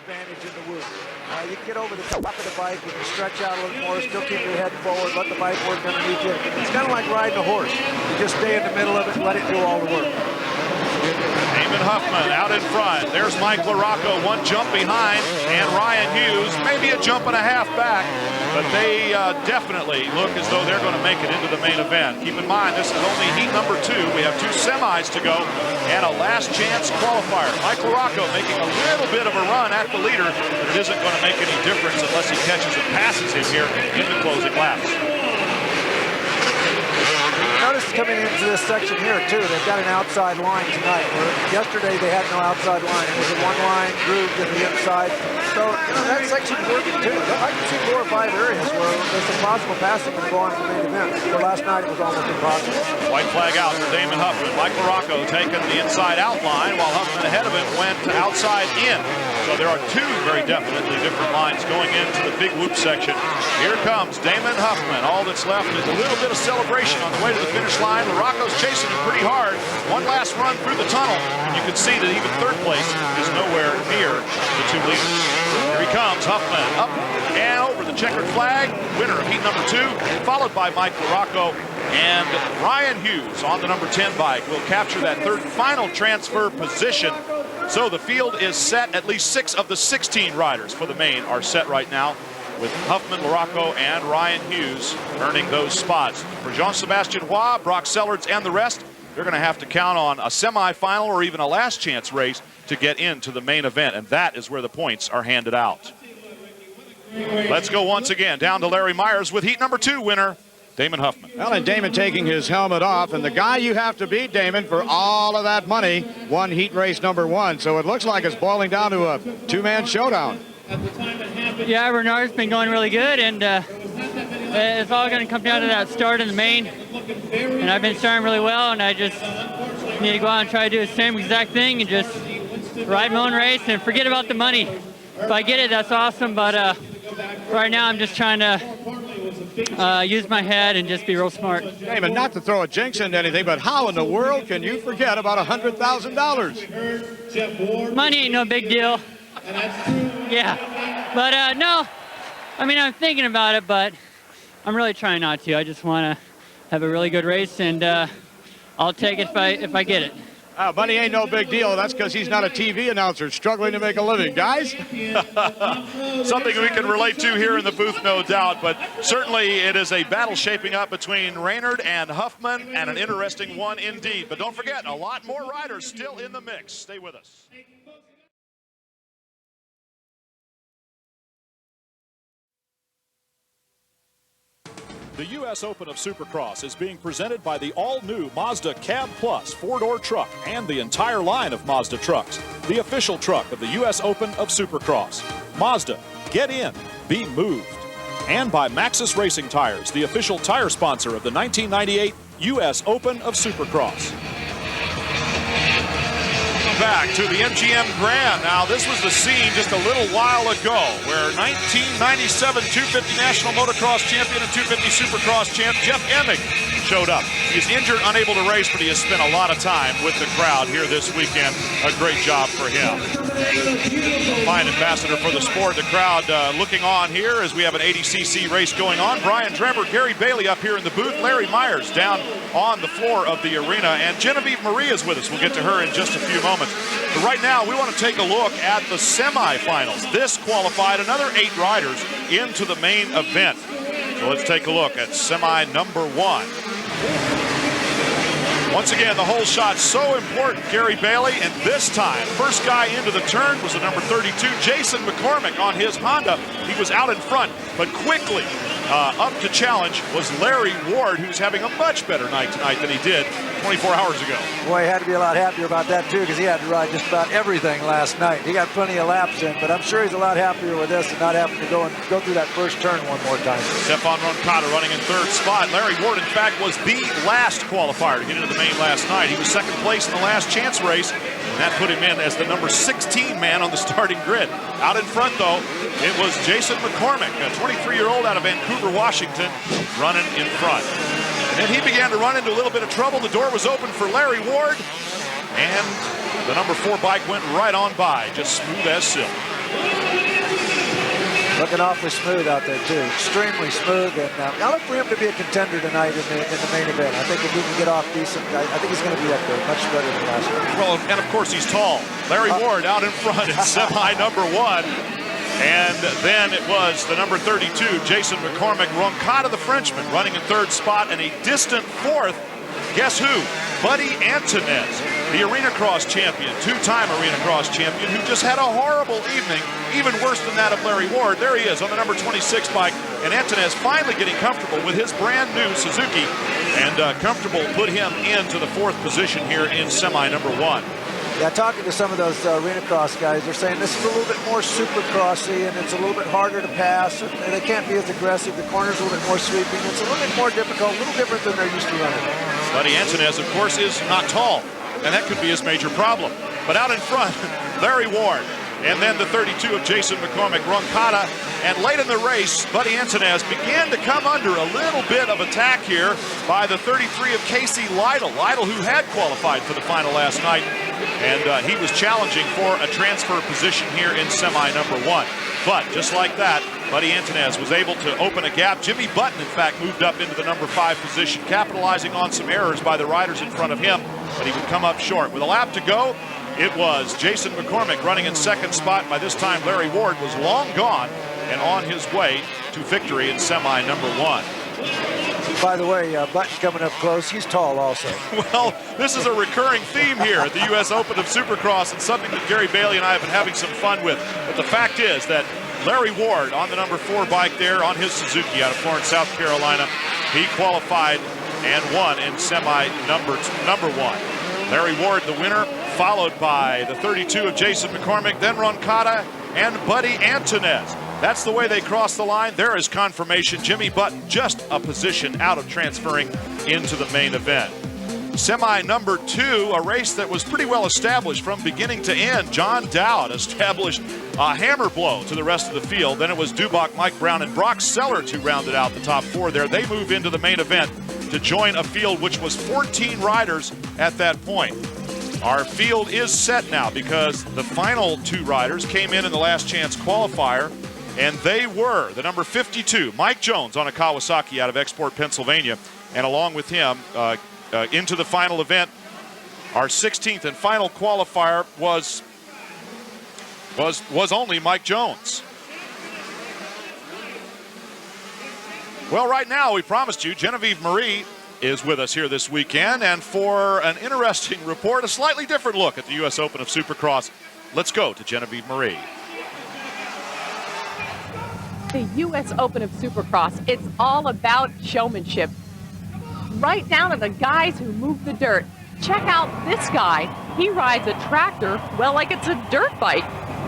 advantage in the whoop. You can get over the top of the bike, you can stretch out a little more, still keep your head forward, let the bike work underneath you. It's kind of like riding a horse. You just stay in the middle of it and let it do all the work. Damon Huffman out in front. There's Mike LaRocco, one jump behind, and Ryan Hughes, maybe a jump and a half back, but they definitely look as though they're going to make it into the main event. Keep in mind, this is only heat number 2. We have 2 semis to go and a last chance qualifier. Mike LaRocco making a little bit of a run at the leader, but it isn't going to make any difference unless he catches and passes him here in the closing laps. Notice coming into this section here too, they've got an outside line tonight. Where yesterday they had no outside line. It was a one-line groove to the inside. So, you know, that section's working too. I can see 4 or 5 areas where it's impossible passing and go on to the main event. So last night it was almost impossible. White flag out for Damon Huffman. Mike LaRocco taking the inside out line while Huffman ahead of him went to outside in. So there are 2 very definitely different lines going into the big whoop section. Here comes Damon Huffman. All that's left is a little bit of celebration on the way to the finish line. LaRocco's chasing him pretty hard. One last run through the tunnel, and you can see that even third place is nowhere near the 2 leaders. Here he comes, Huffman up and over the checkered flag. Winner of heat number 2, followed by Mike LaRocco, and Ryan Hughes on the number 10 bike will capture that 3rd final transfer position. So the field is set. At least 6 of the 16 riders for the main are set right now, with Huffman, LaRocco, and Ryan Hughes earning those spots. For Jean-Sebastien Roy, Brock Sellards, and the rest, they're going to have to count on a semifinal or even a last chance race to get into the main event, and that is where the points are handed out. Let's go once again down to Larry Myers with heat number 2 winner, Damon Huffman. Well, and Damon taking his helmet off, and the guy you have to beat, Damon, for all of that money, won heat race number 1. So it looks like it's boiling down to a 2-man showdown. Yeah, Bernard's been going really good, and it's all going to come down to that start in the main. And I've been starting really well, and I just need to go out and try to do the same exact thing and just ride my own race and forget about the money. If I get it, that's awesome, but right now I'm just trying to use my head and just be real smart. Damon, not to throw a jinx into anything, but how in the world can you forget about $100,000? Money ain't no big deal. Yeah, but no, I mean, I'm thinking about it, but I'm really trying not to. I just want to have a really good race, and I'll take it if I get it. Money ain't no big deal. That's because he's not a TV announcer struggling to make a living. Guys? Something we can relate to here in the booth, no doubt, but certainly it is a battle shaping up between Raynard and Huffman, and an interesting one indeed. But don't forget, a lot more riders still in the mix. Stay with us. The US Open of Supercross is being presented by the all-new Mazda Cab Plus 4-door truck and the entire line of Mazda trucks, the official truck of the US Open of Supercross. Mazda, get in, be moved. And by Maxxis Racing Tires, the official tire sponsor of the 1998 US Open of Supercross. Back to the MGM Grand. Now, this was the scene just a little while ago where 1997 250 National Motocross Champion and 250 Supercross Champ Jeff Emig showed up. He's injured, unable to race, but he has spent a lot of time with the crowd here this weekend. A great job for him. Fine ambassador for the sport. The crowd looking on here as we have an 80cc race going on. Brian Drebber, Gary Bailey up here in the booth. Larry Myers down on the floor of the arena. And Genevieve Marie is with us. We'll get to her in just a few moments. But right now, we want to take a look at the semifinals. This qualified another 8 riders into the main event. So let's take a look at semi number 1. Once again, the whole shot so important, Gary Bailey, and this time, first guy into the turn was the number 32, Jason McCormick on his Honda. He was out in front, but quickly up to challenge was Larry Ward, who's having a much better night tonight than he did 24 hours ago. Boy, he had to be a lot happier about that too, because he had to ride just about everything last night. He got plenty of laps in, but I'm sure he's a lot happier with this and not having to go through that first turn one more time. Stefan Roncada running in 3rd spot. Larry Ward, in fact, was the last qualifier to get into the main last night. He was 2nd place in the last chance race, and that put him in as the number 16 man on the starting grid. Out in front, though, it was Jason McCormick, a 23-year-old out of Vancouver, Washington, running in front. And then he began to run into a little bit of trouble. The door was open for Larry Ward, and the number 4 bike went right on by, just smooth as silk. Looking awfully smooth out there, too. Extremely smooth. And I look for him to be a contender tonight in the main event. I think if he can get off decent, I think he's going to be up there much better than last night. Well, and of course he's tall. Larry Ward out in front in semi number 1. And then it was the number 32, Jason McCormick. Roncada, the Frenchman, running in 3rd spot, and a distant 4th. Guess who? Buddy Antunez, the arenacross champion, 2-time arenacross champion, who just had a horrible evening, even worse than that of Larry Ward. There he is on the number 26 bike, and Antunez finally getting comfortable with his brand new Suzuki, and comfortable put him into the 4th position here in semi number 1. Yeah, talking to some of those arenacross guys, they're saying this is a little bit more supercrossy, and it's a little bit harder to pass. They can't be as aggressive. The corner's a little bit more sweeping. It's a little bit more difficult, a little different than they're used to running. Buddy Antunez, of course, is not tall, and that could be his major problem. But out in front, Larry Ward, and then the 32 of Jason McCormick, Roncada, and late in the race, Buddy Antunez began to come under a little bit of attack here by the 33 of Casey Lytle. Lytle, who had qualified for the final last night, and he was challenging for a transfer position here in semi number 1. But just like that, Buddy Antunez was able to open a gap. Jimmy Button, in fact, moved up into the number 5 position, capitalizing on some errors by the riders in front of him, but he would come up short. With a lap to go, it was Jason McCormick running in 2nd spot. By this time, Larry Ward was long gone and on his way to victory in semi number 1. By the way, Button coming up close. He's tall also. Well, this is a recurring theme here at the US Open of Supercross, and something that Gary Bailey and I have been having some fun with. But the fact is that Larry Ward on the number 4 bike there on his Suzuki out of Florence, South Carolina, he qualified and won in semi number 1. Larry Ward, the winner, followed by the 32 of Jason McCormick, then Roncada and Buddy Antunez. That's the way they crossed the line. There is confirmation. Jimmy Button just a position out of transferring into the main event. Semi number 2, a race that was pretty well established from beginning to end. John Dowd established a hammer blow to the rest of the field. Then it was Dubach, Mike Brown, and Brock Sellers who rounded out the top 4 there. They move into the main event to join a field which was 14 riders at that point. Our field is set now because the final 2 riders came in the last chance qualifier, and they were the number 52, Mike Jones on a Kawasaki out of Export, Pennsylvania, and along with him into the final event, our 16th and final qualifier was only Mike Jones. Well, right now, we promised you Genevieve Marie is with us here this weekend, and for an interesting report, a slightly different look at the US Open of Supercross, let's go to Genevieve Marie. The US Open of Supercross, it's all about showmanship. Right down to the guys who move the dirt. Check out this guy. He rides a tractor, well, like it's a dirt bike.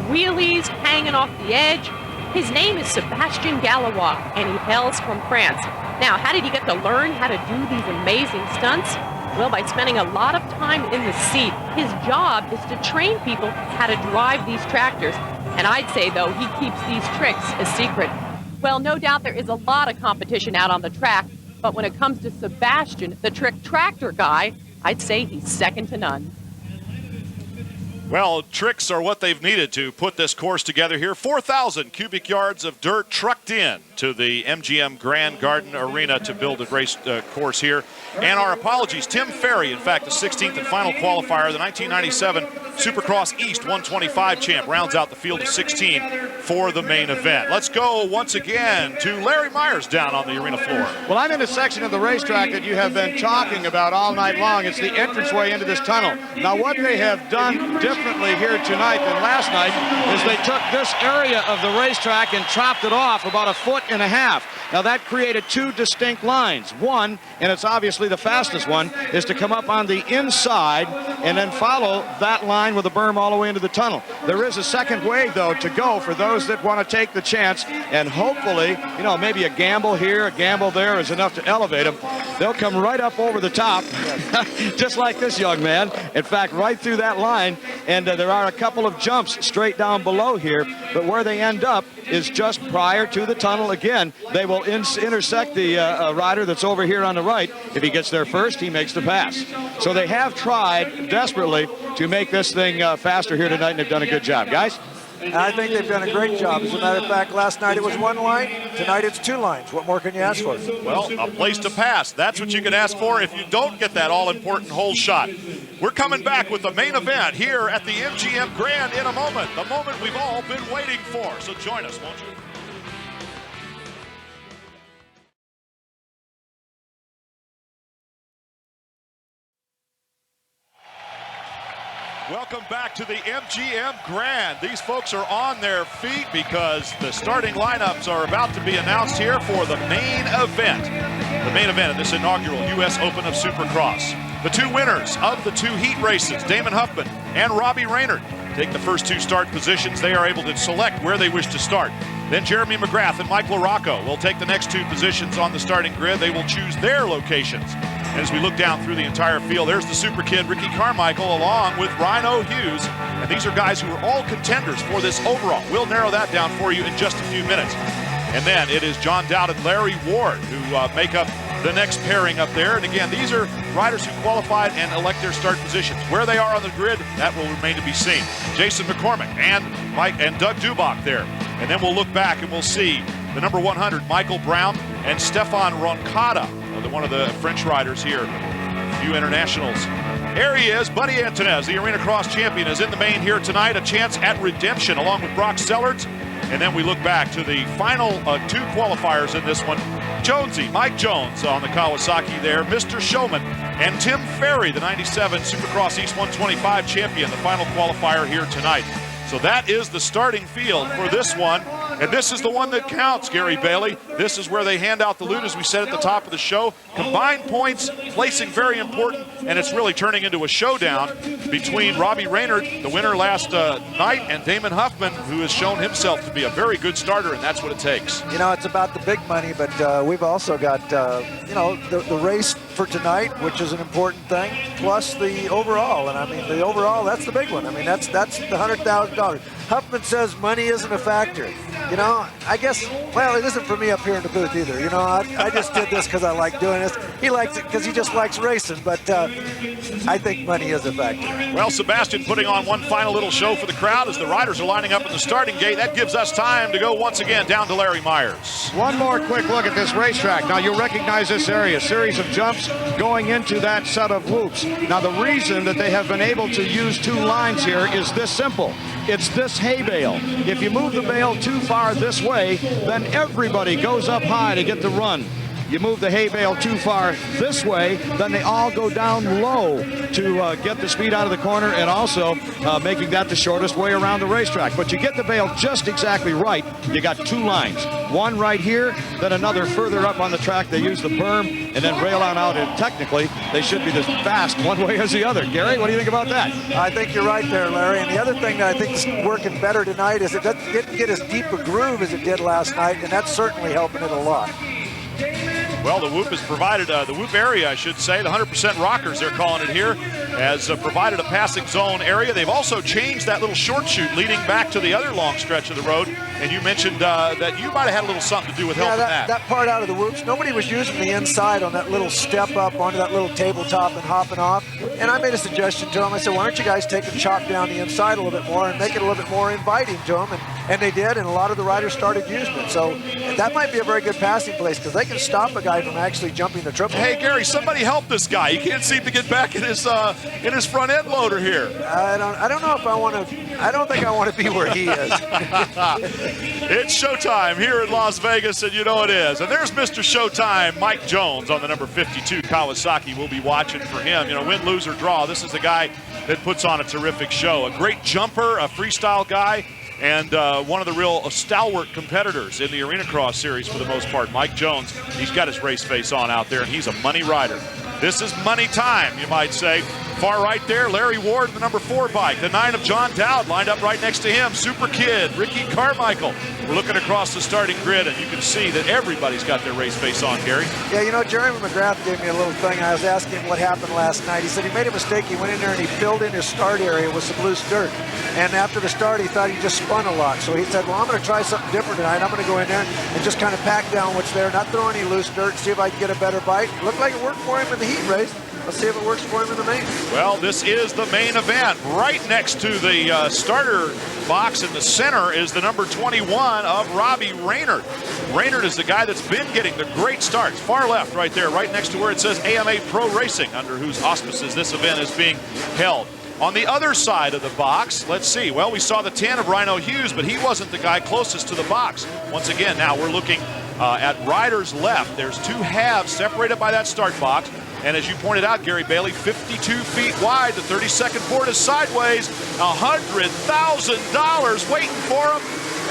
Wheelies hanging off the edge. His name is Sebastian Galois, and he hails from France. Now, how did he get to learn how to do these amazing stunts? Well, by spending a lot of time in the seat. His job is to train people how to drive these tractors. And I'd say, though, he keeps these tricks a secret. Well, no doubt there is a lot of competition out on the track, but when it comes to Sebastian, the trick tractor guy, I'd say he's second to none. Well, tricks are what they've needed to put this course together here. 4,000 cubic yards of dirt trucked in to the MGM Grand Garden Arena to build a race course here. And our apologies, Tim Ferry, in fact, the 16th and final qualifier, the 1997 Supercross East 125 champ, rounds out the field of 16 for the main event. Let's go once again to Larry Myers down on the arena floor. Well, I'm in a section of the racetrack that you have been talking about all night long. It's the entranceway into this tunnel. Now, what they have done differently here tonight than last night is they took this area of the racetrack and chopped it off about 1.5 feet. Now, that created 2 distinct lines. One, and it's obviously the fastest one, is to come up on the inside and then follow that line with a berm all the way into the tunnel. There is a second way, though, to go for those that want to take the chance, and hopefully, you know, maybe a gamble here, a gamble there is enough to elevate them. They'll come right up over the top, just like this young man. In fact, right through that line, and there are a couple of jumps straight down below here, but where they end up is just prior to the tunnel. Again, they will intersect the rider that's over here on the right. If he gets there first, he makes the pass. So they have tried desperately to make this thing faster here tonight, and they've done a good job. Guys? And I think they've done a great job. As a matter of fact, last night it was one line. Tonight it's two lines. What more can you ask for? Well, a place to pass. That's what you can ask for if you don't get that all-important hole shot. We're coming back with the main event here at the MGM Grand in a moment. The moment we've all been waiting for. So join us, won't you? Welcome back to the MGM Grand. These folks are on their feet because the starting lineups are about to be announced here for the main event. The main event of this inaugural US Open of Supercross. The two winners of the two heat races, Damon Huffman and Robbie Raynard, take the first two start positions. They are able to select where they wish to start. Then Jeremy McGrath and Mike LaRocco will take the next two positions on the starting grid. They will choose their locations. And as we look down through the entire field, there's the super kid, Ricky Carmichael, along with Rhino Hughes. And these are guys who are all contenders for this overall. We'll narrow that down for you in just a few minutes. And then it is John Dowd and Larry Ward who make up the next pairing up there. And again, these are riders who qualified and elect their start positions. Where they are on the grid, that will remain to be seen. Jason McCormick and Mike and Doug Dubach there. And then we'll look back and we'll see the number 100, Michael Brown and Stefan Roncada, one of the French riders here, few internationals. There he is, Buddy Antunez, the arenacross champion, is in the main here tonight. A chance at redemption along with Brock Sellards. And then we look back to the final two qualifiers in this one. Jonesy, Mike Jones on the Kawasaki there, Mr. Showman, and Tim Ferry, the 97 Supercross East 125 champion, the final qualifier here tonight. So that is the starting field for this one. And this is the one that counts, Gary Bailey. This is where they hand out the loot, as we said at the top of the show. Combined points, placing very important, and it's really turning into a showdown between Robbie Raynard, the winner last night, and Damon Huffman, who has shown himself to be a very good starter, and that's what it takes. You know, it's about the big money, but we've also got, you know, the race for tonight, which is an important thing, plus the overall. And I mean, the overall, that's the big one. I mean, that's the $100,000. Huffman says money isn't a factor. You know, I guess, well, it isn't for me up here in the booth either. You know, I just did this because I like doing this. He likes it because he just likes racing, but I think money is a factor. Well, Sebastian putting on one final little show for the crowd as the riders are lining up at the starting gate. That gives us time to go once again down to Larry Myers. One more quick look at this racetrack. Now, you'll recognize this area, a series of jumps going into that set of whoops. Now, the reason that they have been able to use two lines here is this simple. It's this hay bale. If you move the bale too far this way, then everybody goes up high to get the run. You move the hay bale too far this way, then they all go down low to get the speed out of the corner, and also making that the shortest way around the racetrack. But you get the bale just exactly right, you got two lines. One right here, then another further up on the track. They use the berm and then rail on out, and technically they should be as fast one way as the other. Gary, what do you think about that? I think you're right there, Larry. And the other thing that I think is working better tonight is it didn't get as deep a groove as it did last night, and that's certainly helping it a lot. Well, the whoop has provided, the whoop area, I should say, the 100% rockers, they're calling it here, has provided a passing zone area. They've also changed that little short chute leading back to the other long stretch of the road. And you mentioned that you might have had a little something to do with helping that. That part out of the whoops, nobody was using the inside on that little step up onto that little tabletop and hopping off. And I made a suggestion to them. I said, why don't you guys take and chop down the inside a little bit more and make it a little bit more inviting to them? And they did, and a lot of the riders started using it. So that might be a very good passing place because they can stop a guy from actually jumping the triple. Hey, Gary, somebody help this guy. He can't seem to get back in his front end loader here. I don't know if I want to. I don't think I want to be where he is. It's showtime here in Las Vegas, and you know it is. And there's Mr. Showtime, Mike Jones, on the number 52 Kawasaki. We'll be watching for him. You know, win, lose, or draw. This is the guy that puts on a terrific show. A great jumper, a freestyle guy, and one of the real stalwart competitors in the arenacross series for the most part. Mike Jones, he's got his race face on out there, and he's a money rider. This is money time, you might say. Far right there, Larry Ward, the number 4 bike. The 9 of John Dowd lined up right next to him. Super Kid, Ricky Carmichael. We're looking across the starting grid, and you can see that everybody's got their race face on, Gary. Yeah, you know, Jeremy McGrath gave me a little thing. I was asking him what happened last night. He said he made a mistake. He went in there and he filled in his start area with some loose dirt. And after the start, he thought he just spun a lot. So he said, well, I'm going to try something different tonight. I'm going to go in there and just kind of pack down what's there, not throw any loose dirt, see if I can get a better bite. Looked like it worked for him in the heat race. let's see if it works for him in the main. Well, this is the main event. Right next to the starter box in the center is the number 21 of Robbie Raynard. Raynard is the guy that's been getting the great starts. Far left right there, right next to where it says AMA Pro Racing, under whose auspices this event is being held. On the other side of the box, let's see. Well, we saw the 10 of Rhino Hughes, but he wasn't the guy closest to the box. Once again, now we're looking at riders left. There's two halves separated by that start box. And as you pointed out, Gary Bailey, 52 feet wide. The 32nd board is sideways. $100,000 waiting for him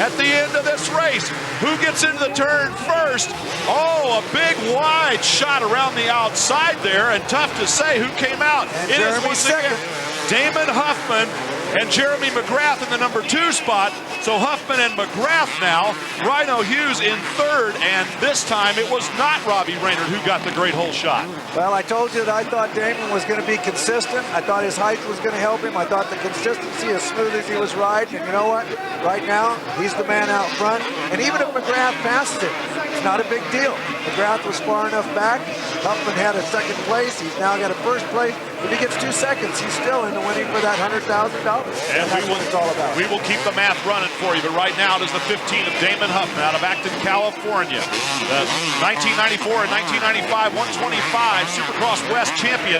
at the end of this race. Who gets into the turn first? Oh, a big wide shot around the outside there, and tough to say who came out. And it Jeremy is once second. again Damon Huffman and Jeremy McGrath in the number 2 spot. So Huffman and McGrath now. Rhino Hughes in third, and this time it was not Robbie Raynard who got the great hole shot. Well, I told you that I thought Damon was going to be consistent. I thought his height was going to help him. I thought the consistency, as smooth as he was riding. And you know what? Right now, he's the man out front. And even if McGrath passes it, it's not a big deal. McGrath was far enough back. Huffman had a second place. He's now got a first place. If he gets 2 seconds, he's still in the winning for that $100,000. And that's what it's all about. We will keep the math running for you, but right now it is the 15 of Damon Huffman out of Acton, California. The 1994 and 1995 125 Supercross West champion.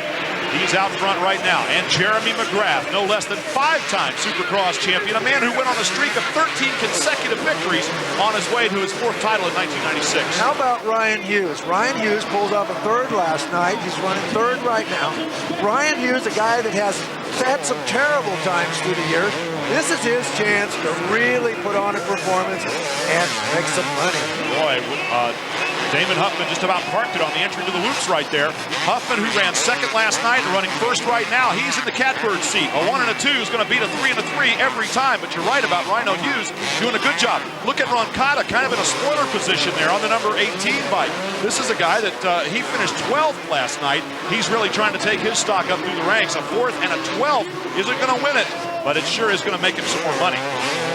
He's out front right now. And Jeremy McGrath, no less than 5-time Supercross champion, a man who went on a streak of 13 consecutive victories on his way to his 4th title in 1996. How about Ryan Hughes? Ryan Hughes pulled up a 3rd last night. He's running 3rd right now. Ryan Hughes, a guy that has had some terrible times through the years. This is his chance to really put on a performance and make some money. Boy, Damon Huffman just about parked it on the entry to the loops right there. Huffman, who ran 2nd last night and running 1st right now, he's in the catbird seat. A 1 and a 2 is going to beat a 3 and a 3 every time, but you're right about Rhino Hughes doing a good job. Look at Roncada, kind of in a spoiler position there on the number 18 bike. This is a guy that he finished 12th last night. He's really trying to take his stock up through the ranks. A 4th and a 12th isn't going to win it, but it sure is going to make him some more money.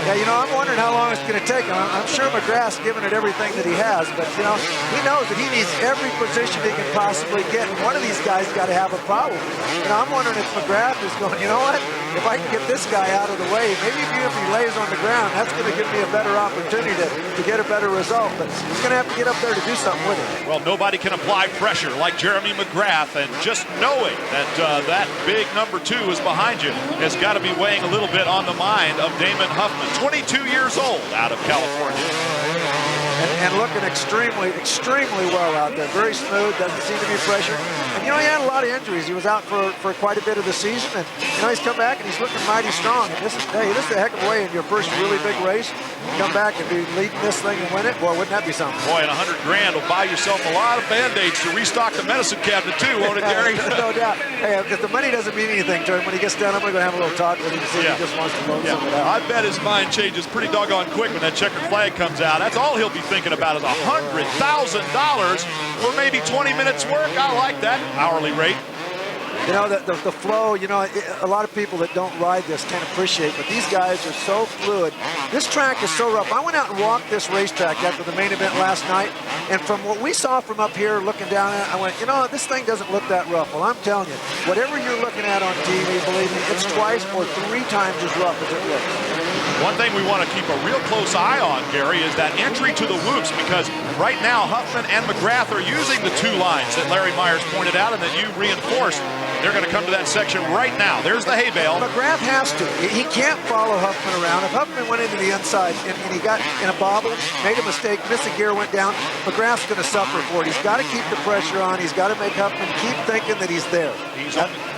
Yeah, you know, I'm wondering how long it's going to take him. I'm sure McGrath's given it everything that he has, but, you know, he knows that he needs every position he can possibly get, and one of these guys got to have a problem. And I'm wondering if McGrath is going, you know what, if I can get this guy out of the way, maybe if he lays on the ground, that's going to give me a better opportunity to get a better result, but he's going to have to get up there to do something with it. Well, nobody can apply pressure like Jeremy McGrath, and just knowing that that big number 2 is behind you has got to be weighing a little bit on the mind of Damon Huffman, 22 years old, out of California. And looking extremely, extremely well out there. Very smooth, doesn't seem to be pressured. And, you know, he had a lot of injuries. He was out for quite a bit of the season. And, you know, he's come back and he's looking mighty strong. And this is a heck of a way in your first really big race. Come back and be leading this thing and win it. Boy, wouldn't that be something? Boy, and $100 grand will buy yourself a lot of Band-Aids to restock the medicine cabinet, too, won't it, Gary? No doubt. Hey, because the money doesn't mean anything to him. When he gets done, I'm going to go have a little talk with him and see if he just wants to loan some of it out. I bet his mind changes pretty doggone quick when that checkered flag comes out. That's all he'll be thinking about is $100,000 for maybe 20 minutes work. I like that hourly rate. You know, the flow, you know, a lot of people that don't ride this can't appreciate, but these guys are so fluid. This track is so rough. I went out and walked this racetrack after the main event last night, and from what we saw from up here looking down at it, I went, you know, this thing doesn't look that rough. Well, I'm telling you, whatever you're looking at on TV, believe me, it's twice or 3 times as rough as it looks. One thing we want to keep a real close eye on, Gary, is that entry to the loops, because right now Huffman and McGrath are using the 2 lines that Larry Myers pointed out and that you reinforced. They're going to come to that section right now. There's the hay bale. McGrath has to. He can't follow Huffman around. If Huffman went into the inside and he got in a bobble, made a mistake, missed a gear, went down, McGrath's going to suffer for it. He's got to keep the pressure on. He's got to make Huffman keep thinking that he's there.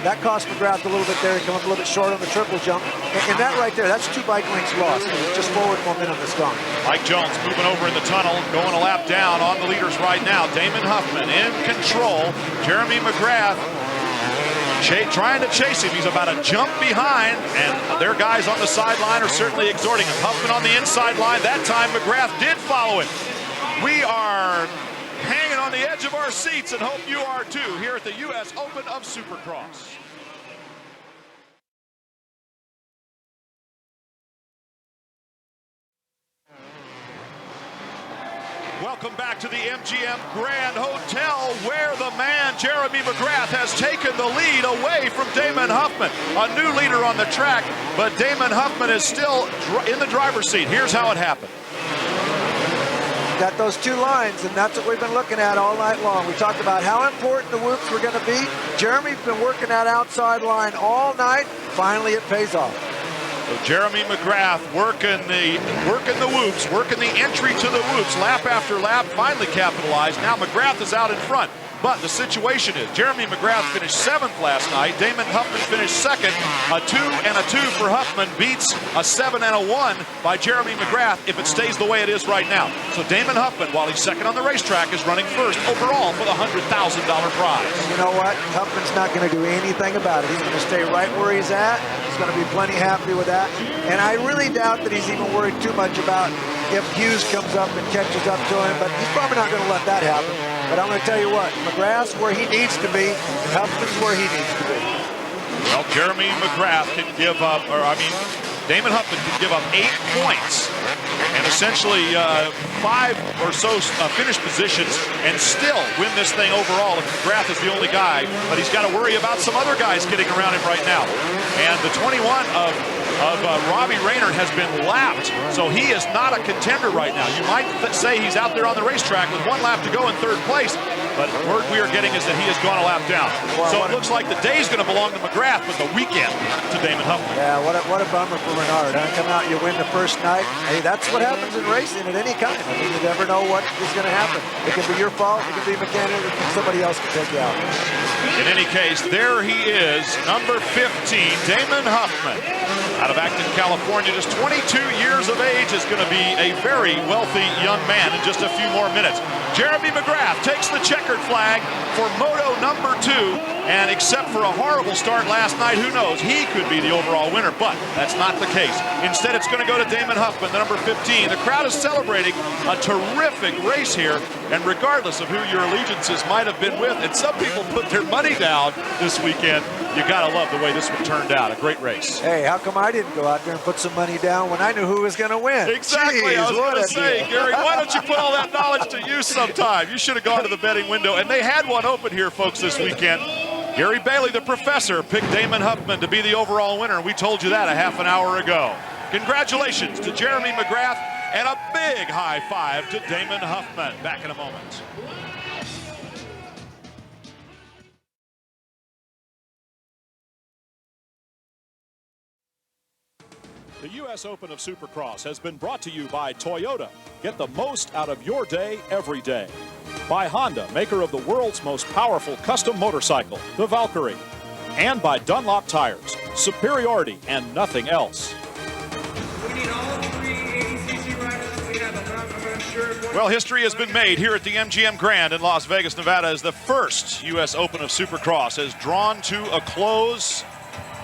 That cost McGrath a little bit there. He came up a little bit short on the triple jump. And that right there, that's 2 bike lengths lost. It's just forward momentum that's gone. Mike Jones moving over in the tunnel, going a lap down on the leaders right now. Damon Huffman in control. Jeremy McGrath trying to chase him. He's about a jump behind, and their guys on the sideline are certainly exhorting him. Huffman on the inside line. That time McGrath did follow him. We are hanging on the edge of our seats and hope you are too here at the US Open of Supercross. Welcome back to the MGM Grand Hotel, where the man, Jeremy McGrath, has taken the lead away from Damon Huffman. A new leader on the track, but Damon Huffman is still in the driver's seat. Here's how it happened. Got those two lines, and that's what we've been looking at all night long. We talked about how important the whoops were going to be. Jeremy's been working that outside line all night. Finally, it pays off. So Jeremy McGrath working the whoops, working the entry to the whoops, lap after lap, finally capitalized. Now McGrath is out in front. But the situation is, Jeremy McGrath finished 7th last night. Damon Huffman finished 2nd. A 2 and a 2 for Huffman beats a 7 and a 1 by Jeremy McGrath if it stays the way it is right now. So Damon Huffman, while he's 2nd on the racetrack, is running 1st overall for the $100,000 prize. You know what? Huffman's not going to do anything about it. He's going to stay right where he's at. He's going to be plenty happy with that. And I really doubt that he's even worried too much about if Hughes comes up and catches up to him, but he's probably not going to let that happen. But I'm going to tell you what, McGrath's where he needs to be, and Huffman's where he needs to be. Well, Jeremy McGrath can give up, Damon Huffman can give up 8 points and essentially 5 or so finish positions and still win this thing overall if McGrath is the only guy. But he's got to worry about some other guys getting around him right now. And the 21 of Robbie Raynard has been lapped, so he is not a contender right now. You might say he's out there on the racetrack with 1 lap to go in 3rd place, but the word we are getting is that he has gone a lap down. So it looks like the day's going to belong to McGrath, but the weekend to Damon Huffman. Yeah, what a bummer for Renard. Come out, you win the first night. Hey, that's what happens in racing at any kind. I mean, you never know what is going to happen. It can be your fault, it can be mechanical, somebody else can take you out. In any case, there he is, number 15, Damon Huffman. Out of Acton, California, just 22 years of age, is going to be a very wealthy young man in just a few more minutes. Jeremy McGrath takes the checkered flag for Moto number 2, and except for a horrible start last night, who knows, he could be the overall winner, but that's not the case. Instead, it's going to go to Damon Huffman, the number 15. The crowd is celebrating a terrific race here, and regardless of who your allegiances might have been with, and some people put their money down this weekend, you gotta love the way this one turned out. A great race. Hey, how come I didn't go out there and put some money down when I knew who was going to win? Exactly. Jeez, I was going to say, Gary, why don't you put all that knowledge to use sometime? You should have gone to the betting window. And they had one open here, folks, this weekend. Gary Bailey, the professor, picked Damon Huffman to be the overall winner, and we told you that a half an hour ago. Congratulations to Jeremy McGrath, and a big high five to Damon Huffman. Back in a moment. The US Open of Supercross has been brought to you by Toyota. Get the most out of your day every day. By Honda, maker of the world's most powerful custom motorcycle, the Valkyrie. And by Dunlop Tires, superiority and nothing else. Well, history has been made here at the MGM Grand in Las Vegas, Nevada, as the first US Open of Supercross has drawn to a close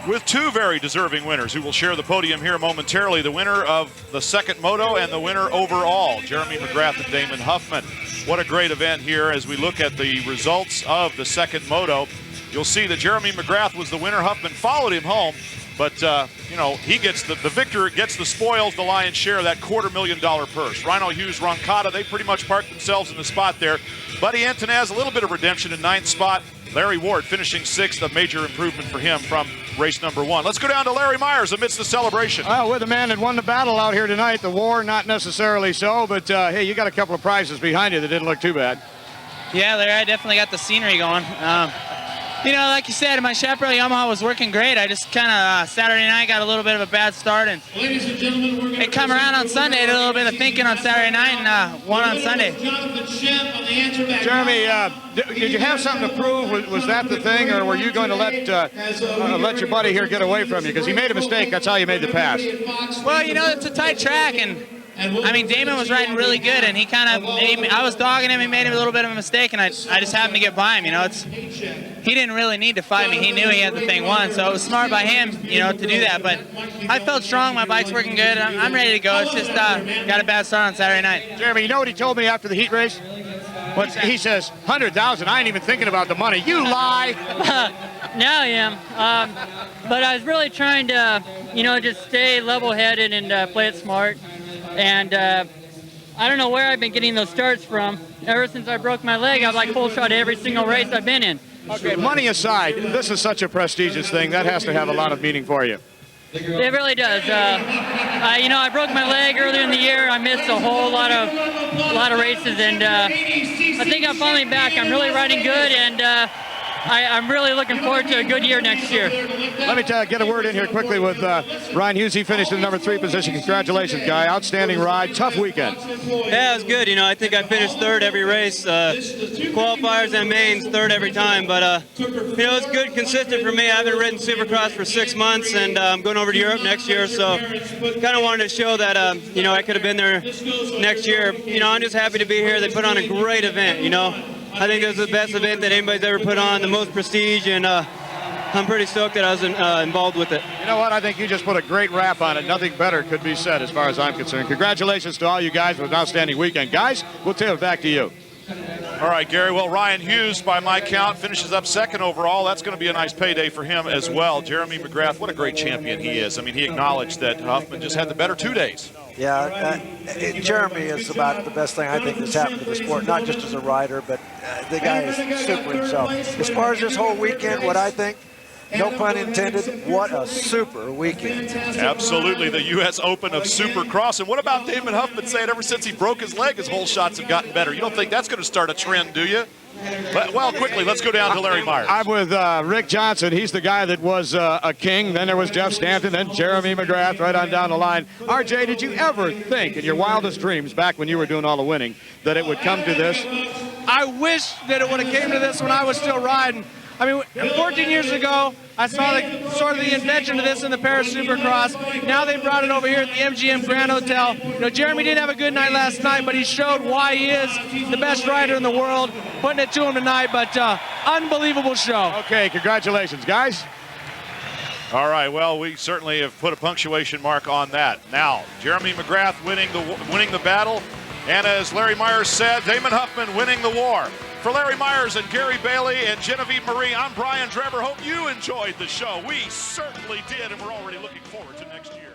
with 2 very deserving winners who will share the podium here momentarily. The winner of the 2nd Moto and the winner overall, Jeremy McGrath and Damon Huffman. What a great event here as we look at the results of the 2nd Moto. You'll see that Jeremy McGrath was the winner. Huffman followed him home, but you know, he gets the victor gets the spoils, the lion's share of that $250,000 purse. Rhino Hughes, Roncada, they pretty much parked themselves in the spot there. Buddy Antonez, a little bit of redemption in 9th spot. Larry Ward finishing 6th, a major improvement for him from race number 1. Let's go down to Larry Myers amidst the celebration. Well, we're the man that won the battle out here tonight. The war, not necessarily so, but hey, you got a couple of prizes behind you that didn't look too bad. Yeah, Larry, I definitely got the scenery going. You know, like you said, my Chaparral Yamaha was working great. I just kind of, Saturday night, got a little bit of a bad start. And ladies and gentlemen, we're going it come around on Sunday, did a little bit of thinking on Saturday night, and won on Sunday. Jeremy, did you have something to prove? Was that the thing, or were you going to let your buddy here get away from you? Because he made a mistake, that's how you made the pass. Well, you know, it's a tight track, and I mean, Damon was riding really good, and he kind of, I was dogging him, he made a little bit of a mistake, and I just happened to get by him, you know. He didn't really need to fight me. He knew he had the thing won, so it was smart by him, you know, to do that. But I felt strong. My bike's working good. I'm ready to go. It's just got a bad start on Saturday night. Jeremy, you know what he told me after the heat race? He says, 100,000, I ain't even thinking about the money. You lie. Now I am. But I was really trying to, you know, just stay level-headed and play it smart. And I don't know where I've been getting those starts from. Ever since I broke my leg, I've like full shot every single race I've been in. Okay, money aside, this is such a prestigious thing. That has to have a lot of meaning for you. It really does. I broke my leg earlier in the year. I missed a whole lot of races, and I think I'm finally back. I'm really riding good, and I'm really looking forward to a good year next year. Let me get a word in here quickly with Ryan Hughes. He finished in the number 3 position. Congratulations, guy. Outstanding ride. Tough weekend. Yeah, it was good. I think I finished 3rd every race. Qualifiers and mains, 3rd every time. But, it's good, consistent for me. I haven't ridden Supercross for 6 months, and I'm going over to Europe next year. So kind of wanted to show that, I could have been there next year. I'm just happy to be here. They put on a great event, I think it was the best event that anybody's ever put on, the most prestige, and I'm pretty stoked that I was involved with it. You know what? I think you just put a great wrap on it. Nothing better could be said as far as I'm concerned. Congratulations to all you guys with an outstanding weekend. Guys, we'll take it back to you. All right, Gary. Well, Ryan Hughes, by my count, finishes up 2nd overall. That's going to be a nice payday for him as well. Jeremy McGrath, what a great champion he is. I mean, he acknowledged that Huffman just had the better 2 days. Yeah, Jeremy is about the best thing I think that's happened to the sport, not just as a rider, but the guy is super himself. As far as this whole weekend, what I think, no pun intended, what a super weekend. Absolutely, the US Open of Supercross. And what about Damon Huffman saying ever since he broke his leg, his whole shots have gotten better? You don't think that's going to start a trend, do you? Well, quickly, let's go down to Larry Myers. I'm with Rick Johnson. He's the guy that was a king. Then there was Jeff Stanton, then Jeremy McGrath, right on down the line. RJ, did you ever think in your wildest dreams, back when you were doing all the winning, that it would come to this? I wish that it would have came to this when I was still riding. 14 years ago, I saw the invention of this in the Paris Supercross. Now they brought it over here at the MGM Grand Hotel. Jeremy didn't have a good night last night, but he showed why he is the best rider in the world. Putting it to him tonight, but unbelievable show. Okay, congratulations, guys. All right, well, we certainly have put a punctuation mark on that. Now, Jeremy McGrath winning the battle, and as Larry Myers said, Damon Huffman winning the war. For Larry Myers and Gary Bailey and Genevieve Marie, I'm Brian Drebber. Hope you enjoyed the show. We certainly did, and we're already looking forward to next year.